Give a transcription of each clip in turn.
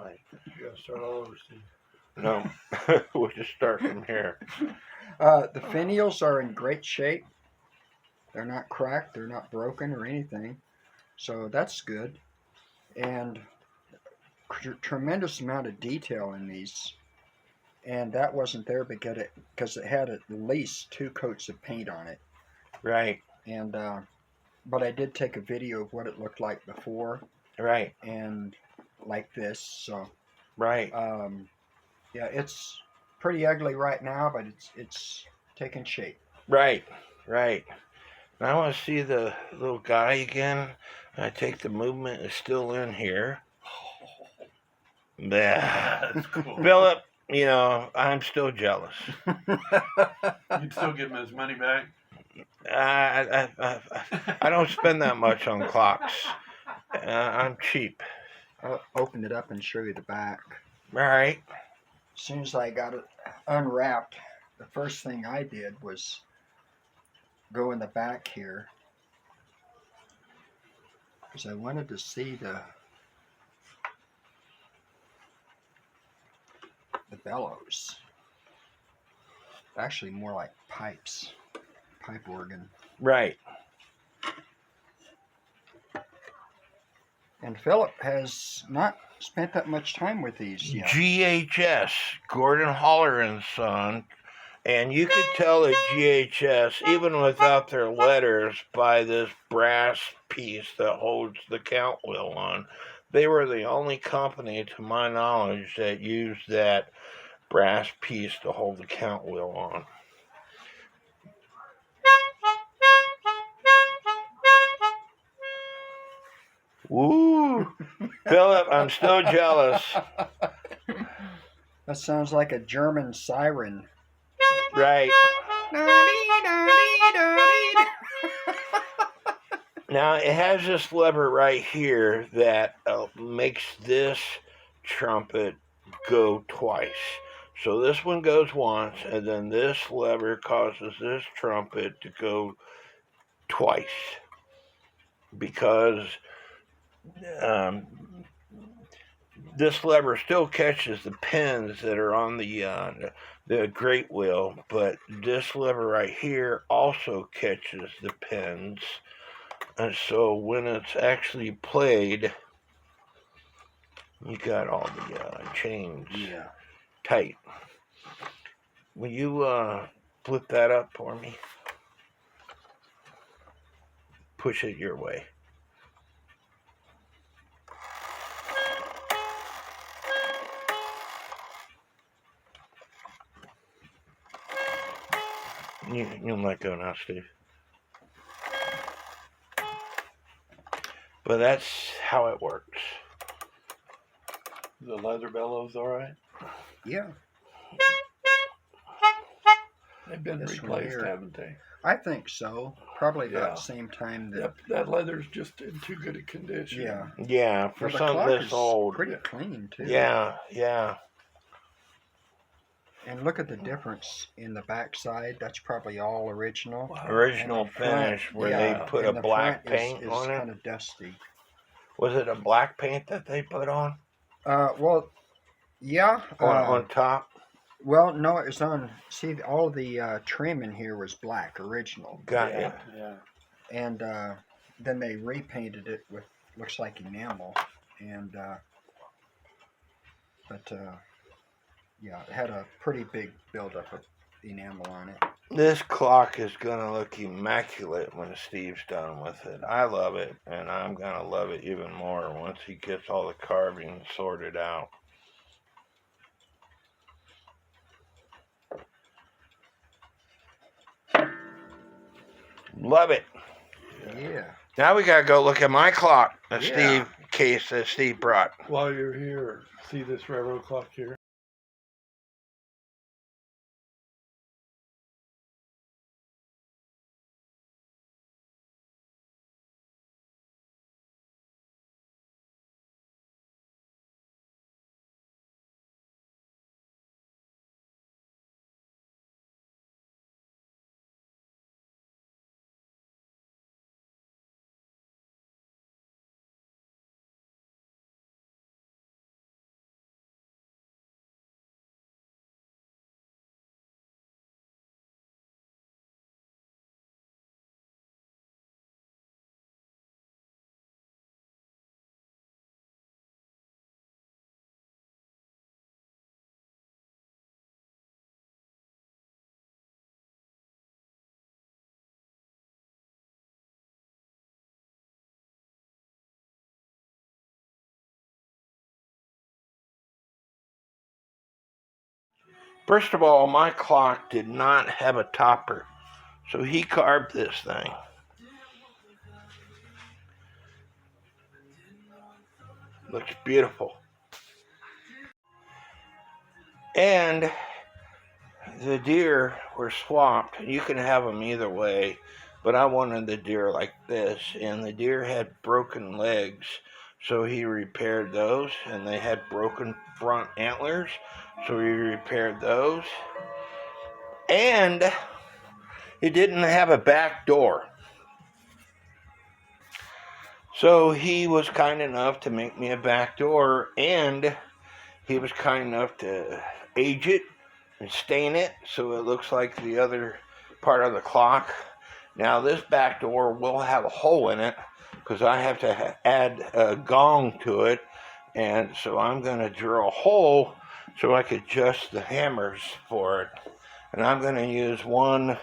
life. You gotta start all over, Steve. No, we'll just start from here. The finials are in great shape. They're not cracked, they're not broken or anything. So that's good. And tremendous amount of detail in these. And that wasn't there because it had at least 2 coats of paint on it. Right. And but I did take a video of what it looked like before. Right. And like this. So right. Yeah, it's pretty ugly right now, but it's taking shape. Right. Right. And I want to see the little guy again. I take the movement is still in here. That's cool. Philip, I'm still jealous. You'd still give him his money back? I don't spend that much on clocks. I'm cheap. I'll open it up and show you the back. All right. As soon as I got it unwrapped, the first thing I did was go in the back here because I wanted to see the bellows. Actually, more like pipes, pipe organ. Right. And Philip has not spent that much time with these yet. GHS, Gordon Holler and Son. And you could tell at GHS, even without their letters, by this brass piece that holds the count wheel on. They were the only company, to my knowledge, that used that brass piece to hold the count wheel on. Woo! Philip, I'm still jealous. That sounds like a German siren. Right. Now, it has this lever right here that makes this trumpet go twice. So this one goes once, and then this lever causes this trumpet to go twice. Because this lever still catches the pins that are on the great wheel, but this lever right here also catches the pins. And so when it's actually played, you got all the chains tight. Will you flip that up for me? Push it your way. You let go now, Steve. But that's how it works. The leather bellows all right? Yeah. They've been replaced, haven't they? I think so. Probably about the same time that... That leather's just in too good a condition. Yeah. Yeah, for something this old. Pretty clean, too. Yeah, yeah. And look at the difference in the backside. That's probably all original. Wow. Original finish where they put a black paint on it. It's kind of dusty. Was it a black paint that they put on? Well, yeah. On top? Well, no, it was on. See, all the trim in here was black, original. Got it. Yeah. And then they repainted it with looks like enamel, and yeah, it had a pretty big buildup of enamel on it. This clock is gonna look immaculate when Steve's done with it. I love it, and I'm gonna love it even more once he gets all the carving sorted out. Love it. Yeah. Now we gotta go look at my clock that Steve brought. While you're here, see this railroad clock here? First of all, my clock did not have a topper, so he carved this thing. Looks beautiful. And the deer were swapped. You can have them either way, but I wanted the deer like this, and the deer had broken legs, so he repaired those, and they had broken front antlers, so he repaired those. And it didn't have a back door. So he was kind enough to make me a back door, and he was kind enough to age it and stain it so it looks like the other part of the clock. Now this back door will have a hole in it because I have to add a gong to it, and so I'm going to drill a hole so I could adjust the hammers for it. And I'm going to use one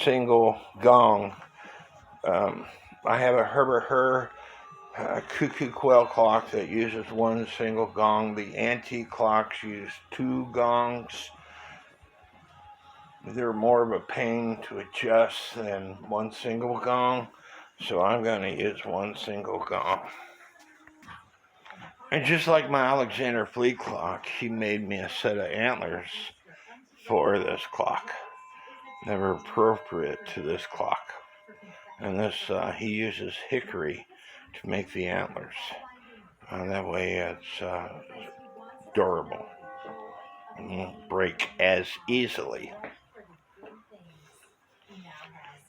single gong. I have a Herbert cuckoo quail clock that uses one single gong. The antique clocks use two gongs. They're more of a pain to adjust than one single gong, so I'm going to use one single gong. And just like my Alexander Fleet clock, he made me a set of antlers for this clock that were appropriate to this clock. And this, he uses hickory to make the antlers. That way it's durable and won't break as easily.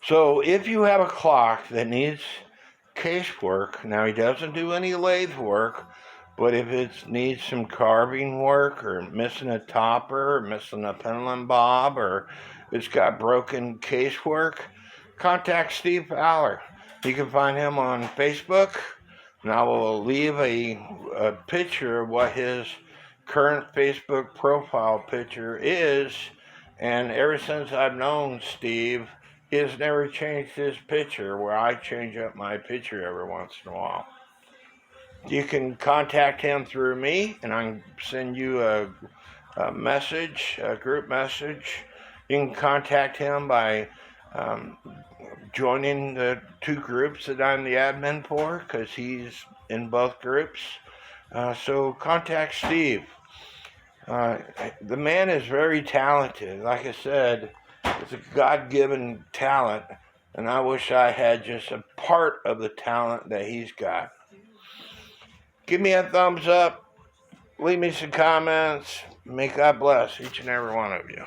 So if you have a clock that needs casework, now he doesn't do any lathe work, but if it needs some carving work or missing a topper or missing a pendulum bob or it's got broken casework, contact Steve Faler. You can find him on Facebook, and I will leave a picture of what his current Facebook profile picture is. And ever since I've known Steve, he has never changed his picture, where I change up my picture every once in a while. You can contact him through me, and I can send you a message, a group message. You can contact him by joining the two groups that I'm the admin for, because he's in both groups. So contact Steve. The man is very talented. Like I said, it's a God-given talent, and I wish I had just a part of the talent that he's got. Give me a thumbs up, leave me some comments. May God bless each and every one of you.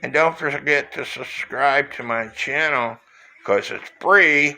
And don't forget to subscribe to my channel because it's free.